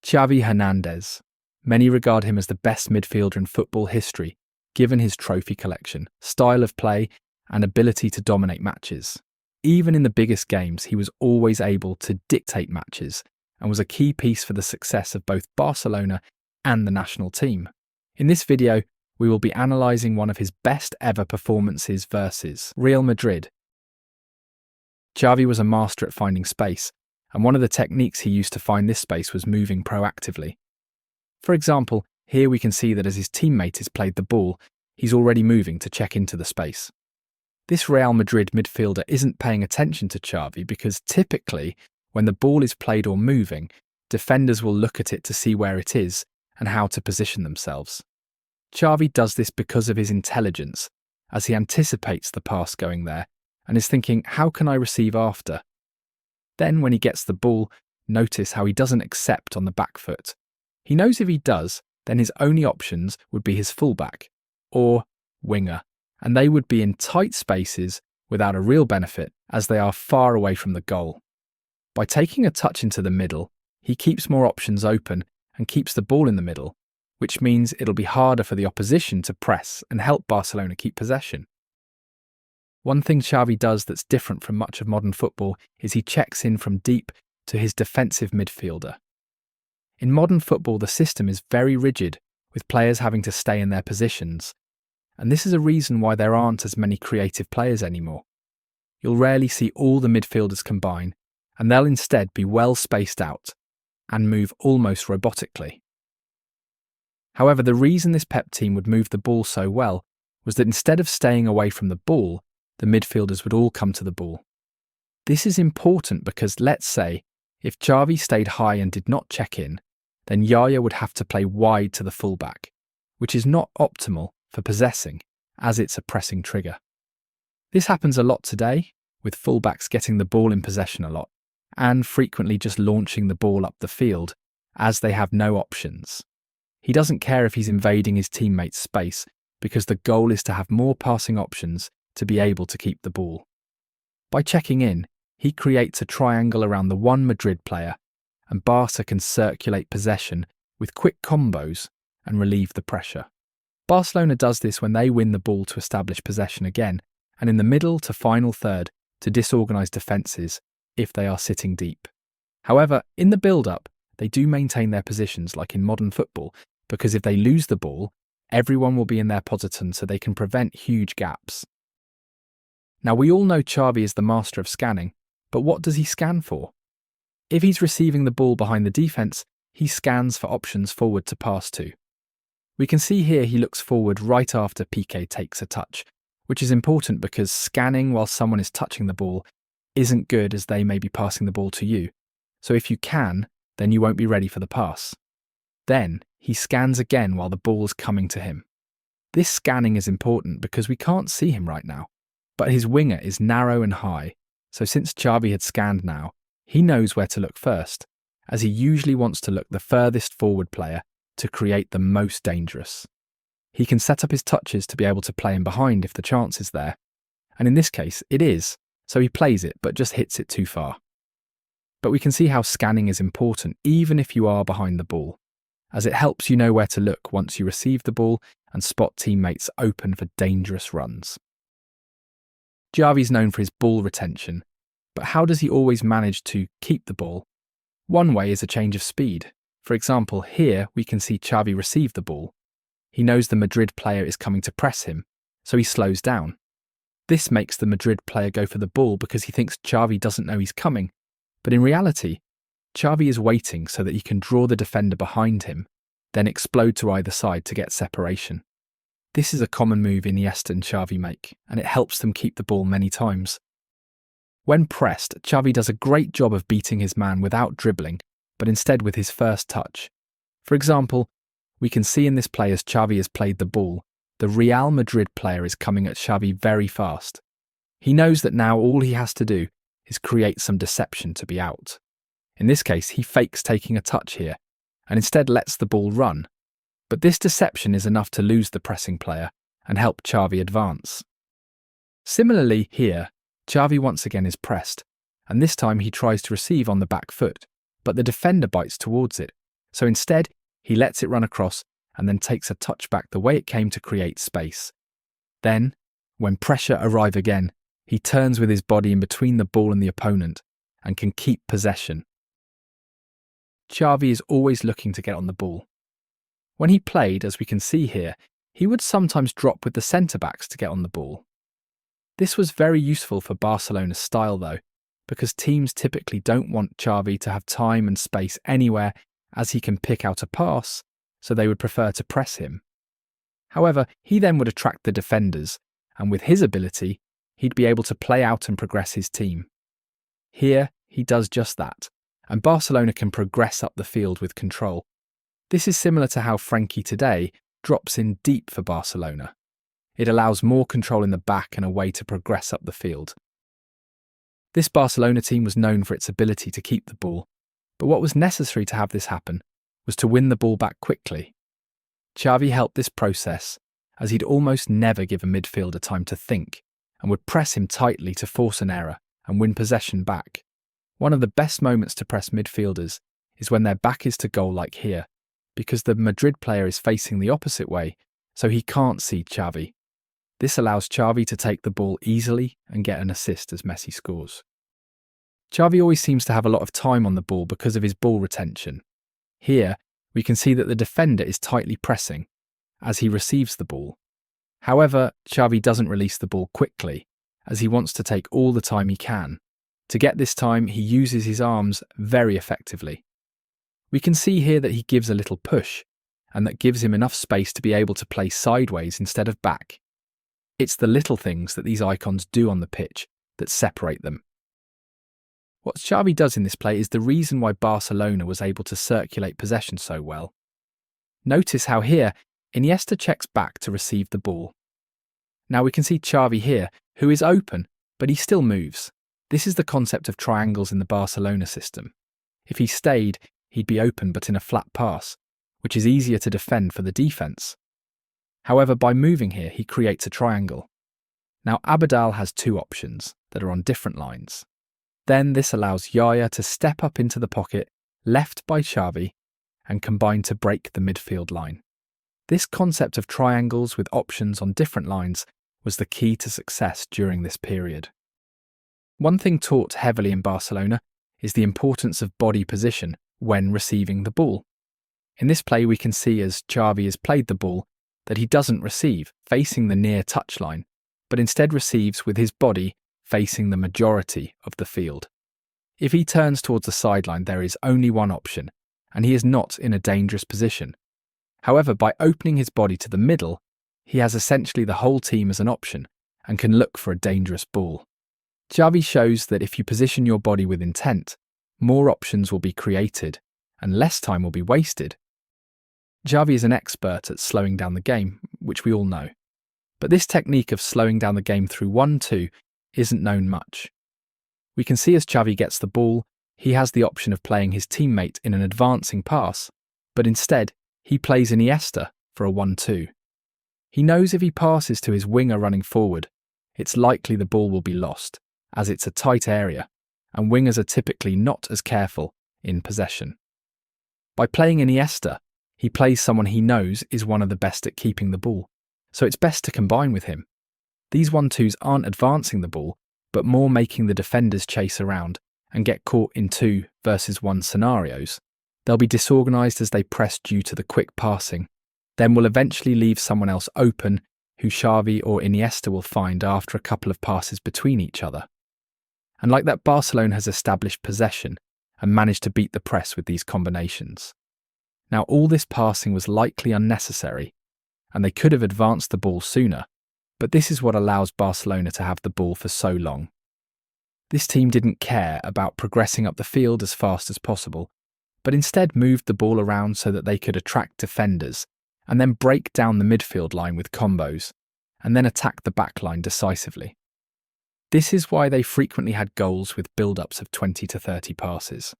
Xavi Hernandez. Many regard him as the best midfielder in football history, given his trophy collection, style of play, and ability to dominate matches. Even in the biggest games, he was always able to dictate matches and was a key piece for the success of both Barcelona and the national team. In this video, we will be analysing one of his best ever performances versus Real Madrid. Xavi was a master at finding space, and one of the techniques he used to find this space was moving proactively. For example, here we can see that as his teammate has played the ball, he's already moving to check into the space. This Real Madrid midfielder isn't paying attention to Xavi because typically, when the ball is played or moving, defenders will look at it to see where it is and how to position themselves. Xavi does this because of his intelligence, as he anticipates the pass going there and is thinking, how can I receive after? Then when he gets the ball, notice how he doesn't accept on the back foot. He knows if he does, then his only options would be his fullback or winger, and they would be in tight spaces without a real benefit as they are far away from the goal. By taking a touch into the middle, he keeps more options open and keeps the ball in the middle, which means it'll be harder for the opposition to press and help Barcelona keep possession. One thing Xavi does that's different from much of modern football is he checks in from deep to his defensive midfielder. In modern football, the system is very rigid, with players having to stay in their positions, and this is a reason why there aren't as many creative players anymore. You'll rarely see all the midfielders combine, and they'll instead be well spaced out and move almost robotically. However, the reason this Pep team would move the ball so well was that instead of staying away from the ball, the midfielders would all come to the ball. This is important because, let's say, if Xavi stayed high and did not check in, then Yaya would have to play wide to the fullback, which is not optimal for possessing, as it's a pressing trigger. This happens a lot today, with fullbacks getting the ball in possession a lot, and frequently just launching the ball up the field, as they have no options. He doesn't care if he's invading his teammates' space, because the goal is to have more passing options to be able to keep the ball. By checking in, he creates a triangle around the one Madrid player, and Barca can circulate possession with quick combos and relieve the pressure. Barcelona does this when they win the ball to establish possession again, and in the middle to final third to disorganise defences if they are sitting deep. However, in the build-up, they do maintain their positions like in modern football, because if they lose the ball, everyone will be in their position so they can prevent huge gaps. Now, we all know Xavi is the master of scanning, but what does he scan for? If he's receiving the ball behind the defence, he scans for options forward to pass to. We can see here he looks forward right after Piqué takes a touch, which is important because scanning while someone is touching the ball isn't good as they may be passing the ball to you. So if you can, then you won't be ready for the pass. Then he scans again while the ball's coming to him. This scanning is important because we can't see him right now. But his winger is narrow and high, so since Xavi had scanned now, he knows where to look first, as he usually wants to look the furthest forward player to create the most dangerous. He can set up his touches to be able to play him behind if the chance is there, and in this case it is, so he plays it but just hits it too far. But we can see how scanning is important even if you are behind the ball, as it helps you know where to look once you receive the ball and spot teammates open for dangerous runs. Xavi's known for his ball retention, but how does he always manage to keep the ball? One way is a change of speed. For example, here we can see Xavi receive the ball. He knows the Madrid player is coming to press him, so he slows down. This makes the Madrid player go for the ball because he thinks Xavi doesn't know he's coming, but in reality, Xavi is waiting so that he can draw the defender behind him, then explode to either side to get separation. This is a common move Iniesta and Xavi make, and it helps them keep the ball many times. When pressed, Xavi does a great job of beating his man without dribbling, but instead with his first touch. For example, we can see in this play as Xavi has played the ball, the Real Madrid player is coming at Xavi very fast. He knows that now all he has to do is create some deception to be out. In this case, he fakes taking a touch here, and instead lets the ball run. But this deception is enough to lose the pressing player and help Xavi advance. Similarly here, Xavi once again is pressed, and this time he tries to receive on the back foot, but the defender bites towards it, So instead, he lets it run across and then takes a touchback the way it came to create space. Then, when pressure arrives again, he turns with his body in between the ball and the opponent and can keep possession. Xavi is always looking to get on the ball. When he played, as we can see here, he would sometimes drop with the centre-backs to get on the ball. This was very useful for Barcelona's style though, because teams typically don't want Xavi to have time and space anywhere as he can pick out a pass, so they would prefer to press him. However, he then would attract the defenders, and with his ability, he'd be able to play out and progress his team. Here, he does just that, and Barcelona can progress up the field with control. This is similar to how Frenkie today drops in deep for Barcelona. It allows more control in the back and a way to progress up the field. This Barcelona team was known for its ability to keep the ball, but what was necessary to have this happen was to win the ball back quickly. Xavi helped this process, as he'd almost never give a midfielder time to think and would press him tightly to force an error and win possession back. One of the best moments to press midfielders is when their back is to goal like here, because the Madrid player is facing the opposite way, so he can't see Xavi. This allows Xavi to take the ball easily and get an assist as Messi scores. Xavi always seems to have a lot of time on the ball because of his ball retention. Here, we can see that the defender is tightly pressing as he receives the ball. However, Xavi doesn't release the ball quickly, as he wants to take all the time he can. To get this time, he uses his arms very effectively. We can see here that he gives a little push, and that gives him enough space to be able to play sideways instead of back. It's the little things that these icons do on the pitch that separate them. What Xavi does in this play is the reason why Barcelona was able to circulate possession so well. Notice how here, Iniesta checks back to receive the ball. Now we can see Xavi here, who is open, but he still moves. This is the concept of triangles in the Barcelona system. If he stayed, he'd be open but in a flat pass, which is easier to defend for the defence. However, by moving here, he creates a triangle. Now Abidal has two options that are on different lines. Then this allows Yaya to step up into the pocket, left by Xavi, and combine to break the midfield line. This concept of triangles with options on different lines was the key to success during this period. One thing taught heavily in Barcelona is the importance of body position when receiving the ball. In this play we can see as Xavi has played the ball that he doesn't receive facing the near touchline, but instead receives with his body facing the majority of the field. If he turns towards the sideline, there is only one option, and he is not in a dangerous position. However, by opening his body to the middle, he has essentially the whole team as an option and can look for a dangerous ball. Xavi shows that if you position your body with intent, more options will be created and less time will be wasted. Xavi is an expert at slowing down the game, which we all know. But this technique of slowing down the game through 1-2 isn't known much. We can see as Xavi gets the ball, he has the option of playing his teammate in an advancing pass, but instead he plays Iniesta for a 1-2. He knows if he passes to his winger running forward, it's likely the ball will be lost, as it's a tight area, and wingers are typically not as careful in possession. By playing Iniesta, he plays someone he knows is one of the best at keeping the ball, so it's best to combine with him. These 1-2s aren't advancing the ball, but more making the defenders chase around and get caught in 2 versus 1 scenarios. They'll be disorganised as they press due to the quick passing, then will eventually leave someone else open who Xavi or Iniesta will find after a couple of passes between each other. And like that, Barcelona has established possession and managed to beat the press with these combinations. Now all this passing was likely unnecessary, and they could have advanced the ball sooner, but this is what allows Barcelona to have the ball for so long. This team didn't care about progressing up the field as fast as possible, but instead moved the ball around so that they could attract defenders and then break down the midfield line with combos, and then attack the back line decisively. This is why they frequently had goals with build-ups of 20 to 30 passes.